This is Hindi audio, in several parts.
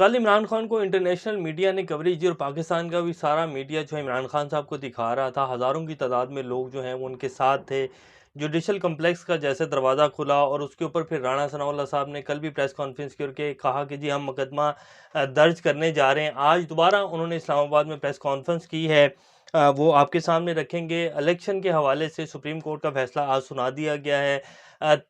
कल इमरान खान को इंटरनेशनल मीडिया ने कवरेज दी और पाकिस्तान का भी सारा मीडिया जो है इमरान खान साहब को दिखा रहा था। हज़ारों की तादाद में लोग जो हैं वो उनके साथ थे। जुडिशल कम्प्लेक्स का जैसे दरवाज़ा खुला और उसके ऊपर फिर राणा सनाउल्लाह साहब ने कल भी प्रेस कॉन्फ्रेंस करके कहा कि जी हम मुकदमा दर्ज करने जा रहे हैं। आज दोबारा उन्होंने इस्लामाबाद में प्रेस कॉन्फ्रेंस की है। वो आपके सामने रखेंगे। इलेक्शन के हवाले से सुप्रीम कोर्ट का फैसला आज सुना दिया गया है।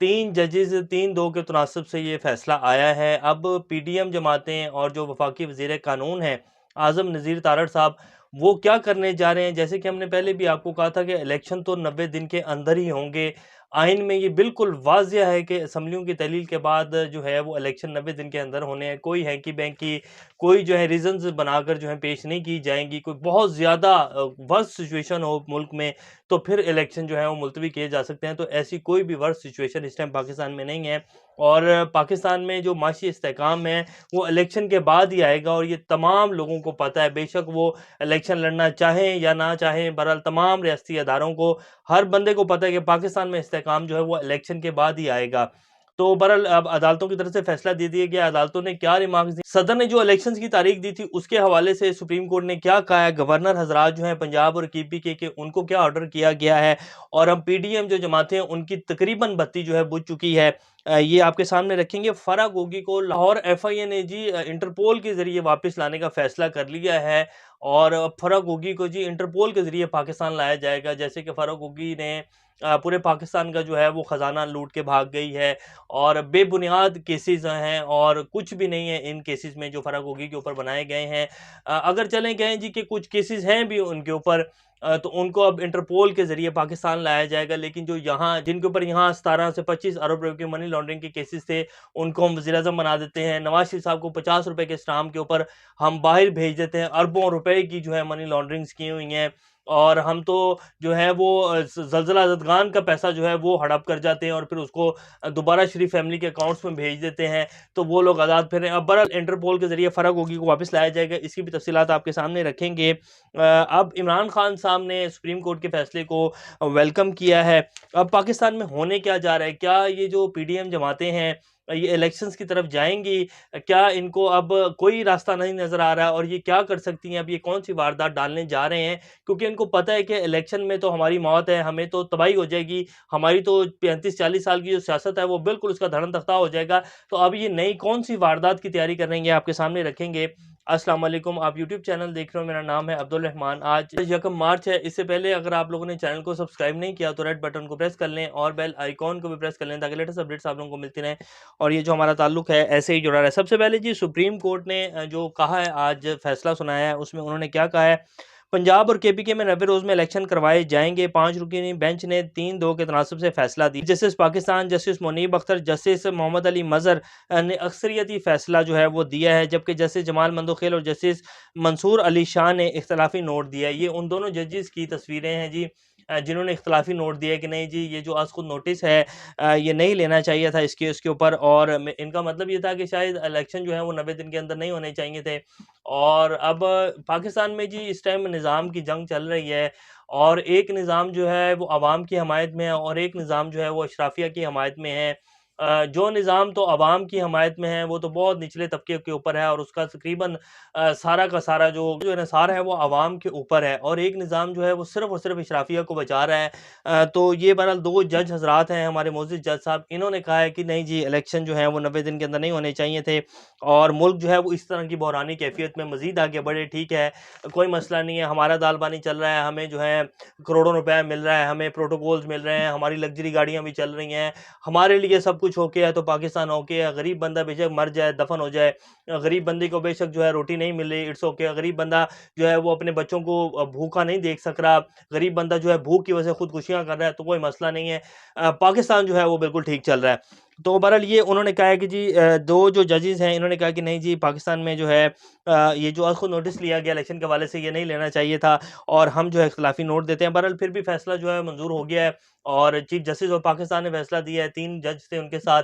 3 जजेस 3-2 के तनासब से ये फैसला आया है। अब पीडीएम जमातें और जो वफाकी वज़ीर कानून हैं आज़म नज़ीर तारड़ साहब, वो क्या करने जा रहे हैं। जैसे कि हमने पहले भी आपको कहा था कि इलेक्शन तो 90 दिन के अंदर ही होंगे। आइन में ये बिल्कुल वाज़िया है कि असम्बलियों की तहलील के बाद जो है वो इलेक्शन 90 दिन के अंदर होने हैं। कोई हैंकी-बैंकी, कोई जो है रीज़न्स बनाकर जो है पेश नहीं की जाएँगी। कोई बहुत ज़्यादा वर्स्ट सिचुएशन हो मुल्क में, तो फिर इलेक्शन जो है वो मुलतवी किए जा सकते हैं। तो ऐसी कोई भी वर्स्ट सिचुएशन इस टाइम पाकिस्तान में नहीं है और पाकिस्तान में जो माशी इस्तेहकाम है वो इलेक्शन के बाद ही आएगा और ये तमाम लोगों को पता है। बेशक वो इलेक्शन लड़ना चाहें या ना चाहें, बहरहाल तमाम रियासती अदारों को, हर बंदे को पता है कि पाकिस्तान में इस्तेहकाम जो है वो इलेक्शन के बाद ही आएगा। तो बहरहाल अब अदालतों की तरफ से फैसला दे दिया गया। अदालतों ने क्या रिमार्क्स दी, सदर ने जो इलेक्शंस की तारीख दी थी उसके हवाले से सुप्रीम कोर्ट ने क्या कहा है, गवर्नर हजरात जो हैं पंजाब और केपीके के उनको क्या ऑर्डर किया गया है और हम पीडीएम जो जमातें हैं उनकी तकरीबन बत्ती जो है बुझ चुकी है। ये आपके सामने रखेंगे। फराह गोगी को लाहौर एफआईए ने जी इंटरपोल के जरिए वापस लाने का फैसला कर लिया है और फराह गोगी को जी इंटरपोल के जरिए पाकिस्तान लाया जाएगा। जैसे कि फराह गोगी ने पूरे पाकिस्तान का जो है वो खजाना लूट के भाग गई है और बेबुनियाद केसेस हैं और कुछ भी नहीं है इन केसेस में जो फराह गोगी के ऊपर बनाए गए हैं। अगर चलें कहें जी कि कुछ केसेस हैं भी उनके ऊपर, तो उनको अब इंटरपोल के जरिए पाकिस्तान लाया जाएगा। लेकिन जो यहाँ जिनके ऊपर यहाँ 17 से 25 अरब रुपए के मनी लॉन्ड्रिंग के केसेस थे उनको हम वज़ीर आज़म बना देते हैं। नवाज शरीफ साहब को 50 रुपए के स्टाम्प के ऊपर हम बाहर भेज देते हैं। अरबों रुपए की जो है मनी लॉन्ड्रिंग्स की हुई हैं और हम तो जो है वो ज़लज़ला ज़दगान का पैसा जो है वो हड़प कर जाते हैं और फिर उसको दोबारा शरीफ फैमिली के अकाउंट्स में भेज देते हैं। तो वो लोग आज़ाद फिर रहे हैं। अब बहरहाल इंटरपोल के ज़रिए फराह गोगी को वापस लाया जाएगा। इसकी भी तफ़सीलात आपके सामने रखेंगे। अब इमरान खान साहब ने सुप्रीम कोर्ट के फैसले को वेलकम किया है। अब पाकिस्तान में होने क्या जा रहा है? क्या ये जो पीडीएम जमातें हैं ये इलेक्शंस की तरफ जाएँगी? क्या इनको अब कोई रास्ता नहीं नज़र आ रहा है और ये क्या कर सकती हैं? अब ये कौन-सी वारदात डालने जा रहे हैं? क्योंकि इनको पता है कि इलेक्शन में तो हमारी मौत है, हमें तो तबाही हो जाएगी, हमारी तो 35-40 साल की जो सियासत है वो बिल्कुल उसका धरम-तख्ता हो जाएगा। तो अब ये नई कौन-सी वारदात की तैयारी कर रहे हैं, ये आपके सामने रखेंगे। अस्सलाम वालेकुम, आप यूट्यूब चैनल देख रहे हो, मेरा नाम है अब्दुल रहमान। आज 1 मार्च है। इससे पहले अगर आप लोगों ने चैनल को सब्सक्राइब नहीं किया तो रेड बटन को प्रेस कर लें और बेल आइकॉन को भी प्रेस कर लें ताकि लेटेस्ट अपडेट्स आप लोगों को मिलती रहें और ये जो हमारा ताल्लुक है ऐसे ही जुड़ा रहे। सबसे पहले जी सुप्रीम कोर्ट ने जो कहा है, आज फैसला सुनाया है, उसमें उन्होंने क्या कहा है, पंजाब और केपीके में 90 रोज में इलेक्शन करवाए जाएंगे। 5 रुकनी बेंच ने 3-2 के तनासब से फैसला दिया। Justice Pakistan justice Munib Akhtar justice Mohammad Ali Mazhar ने अक्सरियती फैसला जो है वो दिया है, जबकि जस्टिस जमाल मंदोखेल और जस्टिस मंसूर अली शाह ने इख्तलाफी नोट दिया है। ये उन दोनों जजेस की तस्वीरें हैं जी, जिन्होंने इख्तलाफी नोट दिया है कि नहीं जी ये जो आज खुद नोटिस है ये नहीं लेना चाहिए था इस केस के ऊपर और इनका मतलब ये था कि शायद इलेक्शन जो है वो 90 दिन के अंदर नहीं होने चाहिए थे। और अब पाकिस्तान में जी इस टाइम निज़ाम की जंग चल रही है और एक निज़ाम जो है वो अवाम की हमायत में है और एक निज़ाम जो है वो अशराफिया की हमायत में है। जो निज़ाम तो अवाम की हमायत में है वो तो बहुत निचले तबके के ऊपर है और उसका तकरीबन सारा का सारा जो इन्हिसार है वो अवाम के ऊपर है और एक निज़ाम जो है वो सिर्फ़ और सिर्फ़ अशराफिया को बचा रहा है। तो ये बहरहाल 2 जज हज़रात हैं हमारे मोअज़्ज़िज़ जज साहब, इन्होंने कहा है कि नहीं जी इलेक्शन जो है वो 90 दिन के अंदर नहीं होने चाहिए थे और मुल्क जो है वो इस तरह की बहरानी कैफ़ियत में मज़ीद आगे बढ़े। ठीक है, कोई मसला नहीं है, हमारा दाल-पानी चल रहा है, हमें जो है करोड़ों रुपए मिल रहा है, हमें प्रोटोकॉल्स मिल रहे हैं, हमारी लग्ज़री गाड़ियाँ भी चल रही हैं, हमारे लिए सब कुछ ओके है तो पाकिस्तान ओके है। गरीब बंदा बेशक मर जाए, दफन हो जाए, गरीब बंदे को बेशक जो है रोटी नहीं मिल रही, इट्स ओके। गरीब बंदा जो है वो अपने बच्चों को भूखा नहीं देख सक रहा, गरीब बंदा जो है भूख की वजह से खुदकुशियाँ कर रहा है, तो कोई मसला नहीं है। पाकिस्तान जो है वो बिल्कुल ठीक चल रहा है। तो बहरहाल ये उन्होंने कहा है कि जी 2 जो जजेस हैं इन्होंने कहा कि नहीं जी पाकिस्तान में जो है ये जो आज खुद नोटिस लिया गया इलेक्शन के हवाले से ये नहीं लेना चाहिए था और हम जो है इख्तिलाफी नोट देते हैं। बहरहाल फिर भी फैसला जो है मंजूर हो गया है और चीफ जस्टिस ऑफ पाकिस्तान ने फैसला दिया है। 3 जज थे उनके साथ,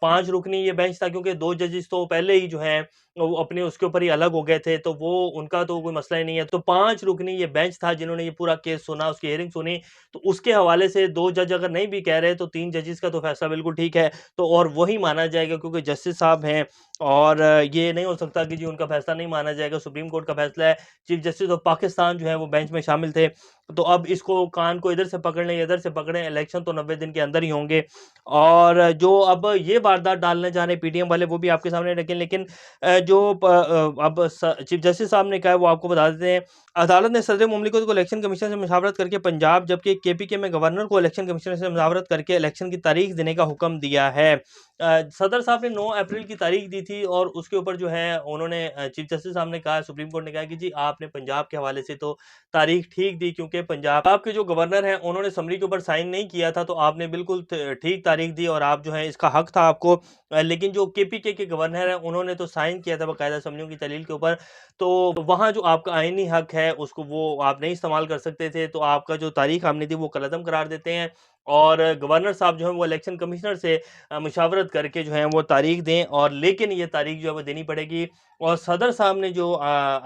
5 रुकनी ये बेंच था क्योंकि 2 जजेस तो पहले ही जो हैं वो अपने उसके ऊपर ही अलग हो गए थे, तो वो उनका तो कोई मसला ही नहीं है। तो 5 रुकनी ये बेंच था जिन्होंने ये पूरा केस सुना, उसकी हियरिंग सुनी, तो उसके हवाले से 2 जज अगर नहीं भी कह रहे तो 3 जजेस का तो फैसला बिल्कुल ठीक है। तो और वही माना जाएगा क्योंकि जस्टिस साहब हैं और ये नहीं हो सकता कि जी उनका फैसला नहीं माना जाएगा, सुप्रीम कोर्ट का फैसला है। चीफ जस्टिस ऑफ पाकिस्तान जो है वो बेंच में शामिल थे, तो अब इसको कान को इधर से पकड़ लें, इधर से पकड़ें, इलेक्शन तो 90 दिन के अंदर ही होंगे। और जो अब ये वारदात डालने जा रहे हैं पीटीएम वाले, वो भी आपके सामने रखें, लेकिन अब चीफ जस्टिस साहब ने कहा है वो आपको बता देते हैं। अदालत ने सदर मुमलिकत को इलेक्शन कमीशन से मुशावरत करके पंजाब, जबकि केपीके में गवर्नर को इलेक्शन कमीशन से मुशावरत करके इलेक्शन की तारीख देने का हुक्म दिया है। सदर साहब ने 9 अप्रैल की तारीख दी थी, और उसके ऊपर जो है उन्होंने चीफ जस्टिस साहब ने कहा, सुप्रीम कोर्ट ने कहा कि जी आपने पंजाब के हवाले से तो तारीख ठीक दी, क्योंकि पंजाब के जो गवर्नर हैं उन्होंने समरी के ऊपर साइन नहीं किया था, तो आपने बिल्कुल ठीक तारीख दी और आप जो है इसका हक था आपको। लेकिन जो केपीके के गवर्नर हैं उन्होंने तो साइन किया था बाकायदा असम्बलियों की तहलील के ऊपर, तो वहाँ जो आपका आईनी हक है उसको वो आप नहीं इस्तेमाल कर सकते थे, तो आपका जो तारीख हमने दी वो कलअदम करार देते हैं। और गवर्नर साहब जो है वो इलेक्शन कमिश्नर से मुशावरत करके जो है वो तारीख दें, और लेकिन ये तारीख जो है वो देनी पड़ेगी। और सदर साहब ने जो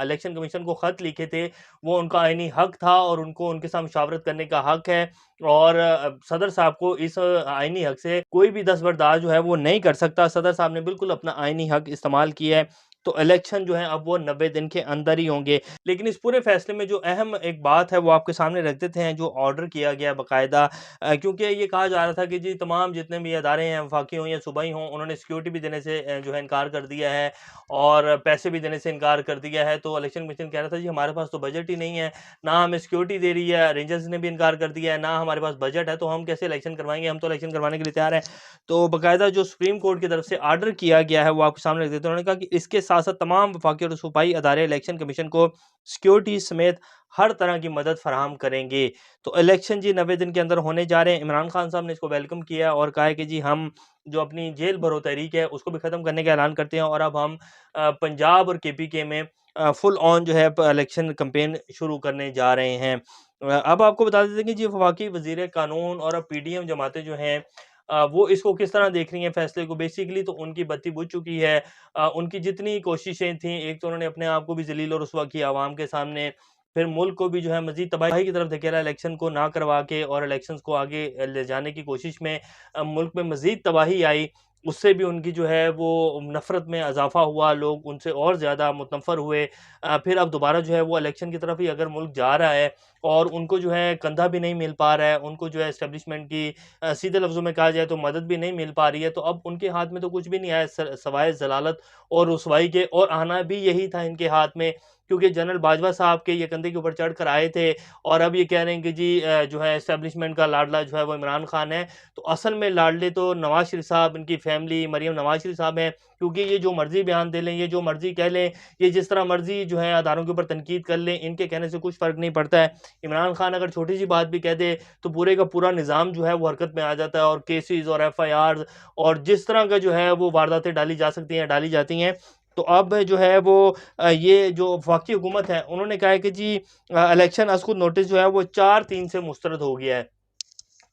इलेक्शन कमीशन को ख़त लिखे थे वो उनका आईनी हक था, और उनको उनके साथ मुशावरत करने का हक है। और सदर साहब को इस आईनी हक से कोई भी दस्तबरदार जो है वो नहीं कर सकता। सदर साहब ने बिल्कुल अपना आईनी हक इस्तेमाल किया है, तो इलेक्शन जो है अब वो 90 दिन के अंदर ही होंगे। लेकिन इस पूरे फैसले में जो अहम एक बात है वो आपके सामने रख देते हैं, जो ऑर्डर किया गया बाकायदा, क्योंकि ये कहा जा रहा था कि जी तमाम जितने भी अदारे हैं, वफाकी हों या सूबाई हों, उन्होंने सिक्योरिटी भी देने से जो है इनकार कर दिया है, और पैसे भी देने से इनकार कर दिया है। तो इलेक्शन कमीशन कह रहा था जी हमारे पास तो बजट ही नहीं है, ना हमें सिक्योरिटी दे रही है, रेंजर्स ने भी इनकार कर दिया है, ना हमारे पास बजट है, तो हम कैसे इलेक्शन करवाएंगे, हम तो इलेक्शन करवाने के लिए तैयार हैं। तो बाकायदा जो सुप्रीम कोर्ट की तरफ से ऑर्डर किया गया है वो आपके सामने रख देते हैं। उन्होंने कहा कि इसके साथ साथ तमाम वफाकी और सूबाई अदारे इलेक्शन कमीशन को सिक्योरिटी समेत हर तरह की मदद फराहम करेंगे। तो इलेक्शन जी 90 दिन के अंदर होने जा रहे हैं। इमरान खान साहब ने इसको वेलकम किया और कहा है कि जी हम जो अपनी जेल भरो तहरीक है उसको भी ख़त्म करने का ऐलान करते हैं, और अब हम पंजाब और केपीके में फुल ऑन जो है इलेक्शन कैंपेन शुरू करने जा रहे हैं। अब आपको बता देते हैं कि जी वफाकी वज़ीर कानून और अब पीडीएम जमातें जो हैं वो इसको किस तरह देख रही हैं फैसले को। बेसिकली तो उनकी बत्ती बुझ चुकी है। उनकी जितनी कोशिशें थी, एक तो उन्होंने अपने आप को भी ज़लील और रुसवा किया आवाम के सामने, फिर मुल्क को भी जो है मज़ीद तबाही की तरफ धकेला इलेक्शन को ना करवा के, और इलेक्शंस को आगे ले जाने की कोशिश में मुल्क में मज़ीद तबाही आई। उससे भी उनकी जो है वो नफ़रत में इज़ाफ़ा हुआ, लोग उनसे और ज़्यादा मुतनफ़र हुए। फिर अब दोबारा जो है वो इलेक्शन की तरफ ही अगर मुल्क जा रहा है, और उनको जो है कंधा भी नहीं मिल पा रहा है, उनको जो है एस्टेब्लिशमेंट की सीधे लफ्ज़ों में कहा जाए तो मदद भी नहीं मिल पा रही है, तो अब उनके हाथ में तो कुछ भी नहीं आया सवाए ज़लालत और रुसवाई के, और आना भी यही था इनके हाथ में, क्योंकि जनरल बाजवा साहब के ये कंधे के ऊपर चढ़ कर आए थे, और अब ये कह रहे हैं कि जी जो है एस्टेब्लिशमेंट का लाडला जो है वो इमरान खान है। तो असल में लाडले तो नवाज शरीफ साहब, इनकी फैमिली, मरीम नवाज शरीफ साहब हैं, क्योंकि ये जो मर्जी बयान दे लें, ये जो मर्जी कह लें, ये जिस तरह मर्जी जो है अदारों के ऊपर तनकीद कर लें, इनके कहने से कुछ फ़र्क नहीं पड़ता है। इमरान खान अगर छोटी सी बात भी कह दे तो पूरे का पूरा निज़ाम जो है वो हरकत में आ जाता है, और केसेस और एफआईआर और जिस तरह का जो है वो वारदातें डाली जा सकती हैं, डाली जाती हैं। तो अब जो है वो ये जो वफाकी हुकूमत है उन्होंने कहा है कि जी इलेक्शन अस्कुद नोटिस जो है वो 4-3 से मुस्तरद हो गया है।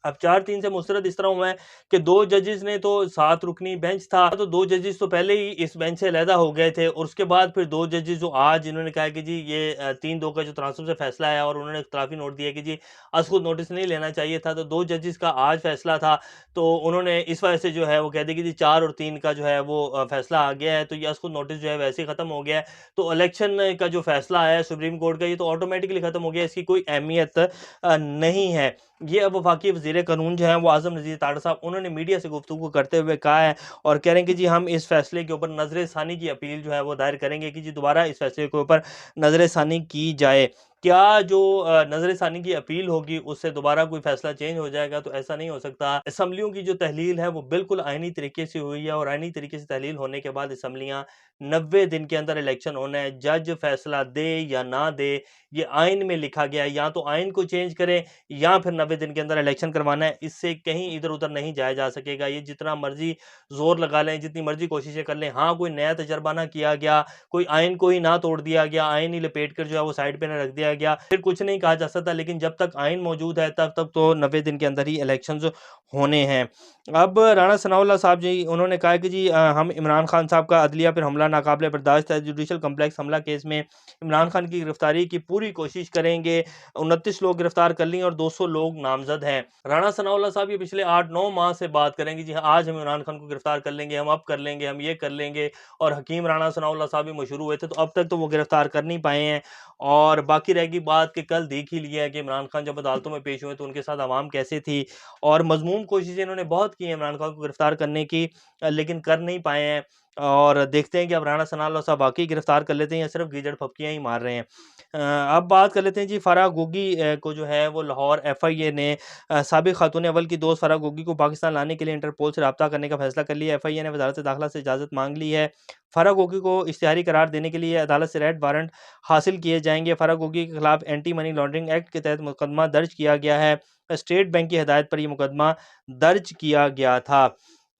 अब 4-3 से मुस्तरद इस तरह हुआ है कि 2 जजेस ने तो 7 रुकनी बेंच था, तो 2 जजेस तो पहले ही इस बेंच से अलहदा हो गए थे, और उसके बाद फिर 2 जजेस जो आज इन्होंने कहा कि जी ये 3-2 का जो ट्रांसफर से फैसला आया, और उन्होंने इख्तिलाफी नोट दिया कि जी अस्कुद नोटिस नहीं लेना चाहिए था, तो 2 जजेस का आज फैसला था, तो उन्होंने इस वजह से जो है वो कह दिया कि जी 4 और 3 का जो है वो फैसला आ गया है, तो ये अस्कुद नोटिस जो है वैसे ही ख़त्म हो गया है। तो इलेक्शन का जो फैसला आया है सुप्रीम कोर्ट का, ये तो ऑटोमेटिकली ख़त्म हो गया, इसकी कोई अहमियत नहीं है। ये अब वफाकी वज़ीर कानून जो हैं वो आज़म नज़ीर तारड़ साहब, उन्होंने मीडिया से गुफ्तगू करते हुए कहा है, और कह रहे हैं कि जी हम इस फैसले के ऊपर नज़र-ए-फ़ानी की अपील जो है वो दायर करेंगे कि जी दोबारा इस फैसले के ऊपर नज़र-ए-फ़ानी की जाए। क्या जो नज़र-ए-फ़ानी की अपील होगी उससे दोबारा कोई फैसला चेंज हो जाएगा? तो ऐसा नहीं हो सकता। असम्बलियों की जो तहलील है वो बिल्कुल आईनी तरीके से हुई है, और आईनी तरीके से तहलील होने के बाद असम्बलियाँ 90 दिन के अंदर इलेक्शन होना है। जज फैसला दे या ना दे, ये आइन में लिखा गया है, या तो आइन को चेंज करें या फिर 90 दिन के अंदर इलेक्शन करवाना है। इससे कहीं इधर-उधर नहीं जाया जा सकेगा। ये जितना मर्ज़ी ज़ोर लगा लें, जितनी मर्ज़ी कोशिशें कर लें, हाँ, कोई नया तजर्बा ना किया गया, कोई आइन को ही ना तोड़ दिया गया, आइन ही लपेट कर जो है वो साइड पे ना रख दिया गया, फिर कुछ नहीं कहा जा सकता। लेकिन जब तक आइन मौजूद है तब तक तो 90 दिन के अंदर ही इलेक्शंस होने हैं। अब राणा सनाउल्लाह साहब जी उन्होंने कहा कि जी हम इमरान खान साहब का अदलिया पर हमला हमला नाकाबिले बर्दाश्त है। जुडिशल कम्प्लेक्स हमला केस में इमरान खान की गिरफ्तारी की पूरी कोशिश करेंगे। 29 लोग गिरफ्तार कर लिए और 200 लोग नामजद हैं। राणा सनाउल्लाह साहब ये पिछले 8-9 माह से बात करेंगे जी हाँ, आज हम इमरान खान को गिरफ्तार कर लेंगे, हम अब कर लेंगे, हम ये कर लेंगे। और हकीम राणा सनाउल्लाह साहब भी मशहूर हुए थे, तो अब तक तो वो गिरफ्तार कर नहीं पाए हैं। और बाकी रहेगी बात कि कल देख ही लिया है कि इमरान खान जब अदालतों में पेश हुए तो उनके साथ आवाम कैसे थी। और मजमूम कोशिशें इन्होंने बहुत की हैं इमरान खान को गिरफ्तार करने की, लेकिन कर नहीं पाए हैं। और देखते हैं कि अब राणा सनाउल्लाह साहब वाकई गिरफ्तार कर लेते हैं या सिर्फ गीदड़ फपकियां ही मार रहे हैं। अब बात कर लेते हैं जी फराह गोगी को जो है वो लाहौर एफआईए ने साबिक खातून अव्वल की दोस्त फराह गोगी को पाकिस्तान लाने के लिए इंटरपोल से रब्ता करने का फैसला कर लिया। एफआईए ने वजारत दाखिला से इजाज़त मांग ली है। फराह गोगी को इश्तिहारी करार देने के लिए अदालत से रेड वारंट हासिल किए जाएंगे। फराह गोगी के खिलाफ एंटी मनी लॉन्ड्रिंग एक्ट के तहत मुकदमा दर्ज किया गया है। स्टेट बैंक की हिदायत पर यह मुकदमा दर्ज किया गया था।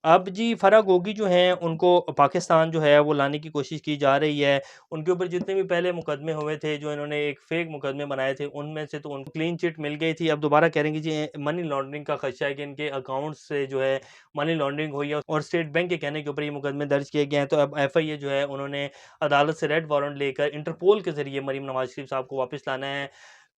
अब जी फराह गोगी जो हैं उनको पाकिस्तान जो है वो लाने की कोशिश की जा रही है। उनके ऊपर जितने भी पहले मुकदमे हुए थे, जो इन्होंने एक फेक मुकदमे बनाए थे, उनमें से तो उनको क्लीन चिट मिल गई थी। अब दोबारा कह रहे हैं कि जी मनी लॉन्ड्रिंग का खदशा है कि इनके अकाउंट से जो है मनी लॉन्ड्रिंग हुई है और स्टेट बैंक के कहने के ऊपर ये मुकदमे दर्ज किए गए हैं। तो अब एफआईए जो है उन्होंने अदालत से रेड वारंट लेकर इंटरपोल के जरिए मरीम नवाज शरीफ साहब को वापस लाना है।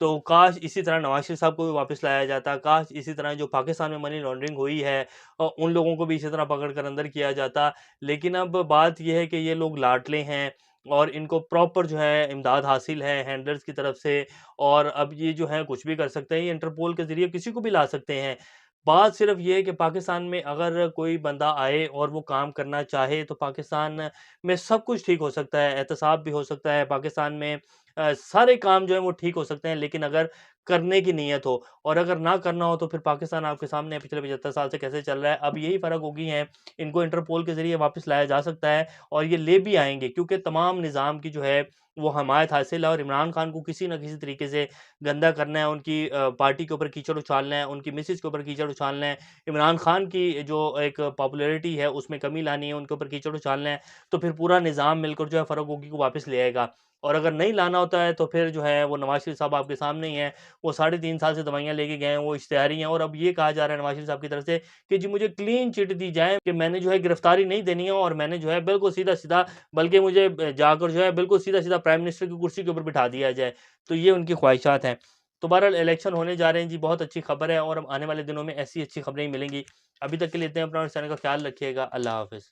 तो काश इसी तरह नवाज शरीफ साहब को भी वापस लाया जाता, काश इसी तरह जो पाकिस्तान में मनी लॉन्ड्रिंग हुई है उन लोगों को भी इसी तरह पकड़ कर अंदर किया जाता। लेकिन अब बात ये है कि ये लोग लाडले हैं और इनको प्रॉपर जो है इमदाद हासिल है हैंडलर्स की तरफ से। और अब ये जो है कुछ भी कर सकते हैं, ये इंटरपोल के ज़रिए किसी को भी ला सकते हैं। बात सिर्फ ये है कि पाकिस्तान में अगर कोई बंदा आए और वो काम करना चाहे तो पाकिस्तान में सब कुछ ठीक हो सकता है, एहतसाब भी हो सकता है, पाकिस्तान में सारे काम जो है वो ठीक हो सकते हैं। लेकिन अगर करने की नीयत हो और अगर ना करना हो तो फिर पाकिस्तान आपके सामने है पिछले 75 साल से कैसे चल रहा है। अब यही फ़र्क होगी है, इनको इंटरपोल के ज़रिए वापस लाया जा सकता है और ये ले भी आएँगे क्योंकि तमाम निज़ाम की जो है वो हमायत हासिल है। और इमरान खान को किसी न किसी तरीके से गंदा करना है, उनकी पार्टी के ऊपर कीचड़ उछालना है, उनकी मिसेज़ के ऊपर कीचड़ उछालना है, इमरान खान की जो एक पॉपुलैरिटी है उसमें कमी लानी है, उनके ऊपर कीचड़ उछालना है, तो फिर पूरा निज़ाम मिलकर जो है फ़ारूक गोगी को वापस ले आएगा। और अगर नहीं लाना होता है तो फिर जो है वो नवाज़ शरीफ साहब आपके सामने ही हैं, वो 3.5 साल से दवाइयाँ लेके गए हैं, वो इश्तिहारी हैं। और अब ये कहा जा रहा है नवाज़ शरीफ साहब की तरफ से कि जी मुझे क्लीन चिट दी जाए कि मैंने जो है गिरफ्तारी नहीं देनी है और मैंने जो है बिल्कुल सीधा-सीधा, बल्कि मुझे जाकर जो है बिल्कुल सीधा-सीधा प्राइम मिनिस्टर की कुर्सी के ऊपर बिठा दिया जाए। तो ये उनकी ख्वाहिशात हैं। तो बहरहाल इलेक्शन होने जा रहे हैं जी, बहुत अच्छी खबर है और आने वाले दिनों में ऐसी अच्छी खबरें ही मिलेंगी। अभी तक के लिए इतना ही, अपना और इस चैनल का ख्याल रखिएगा। अल्लाह हाफ़िज़।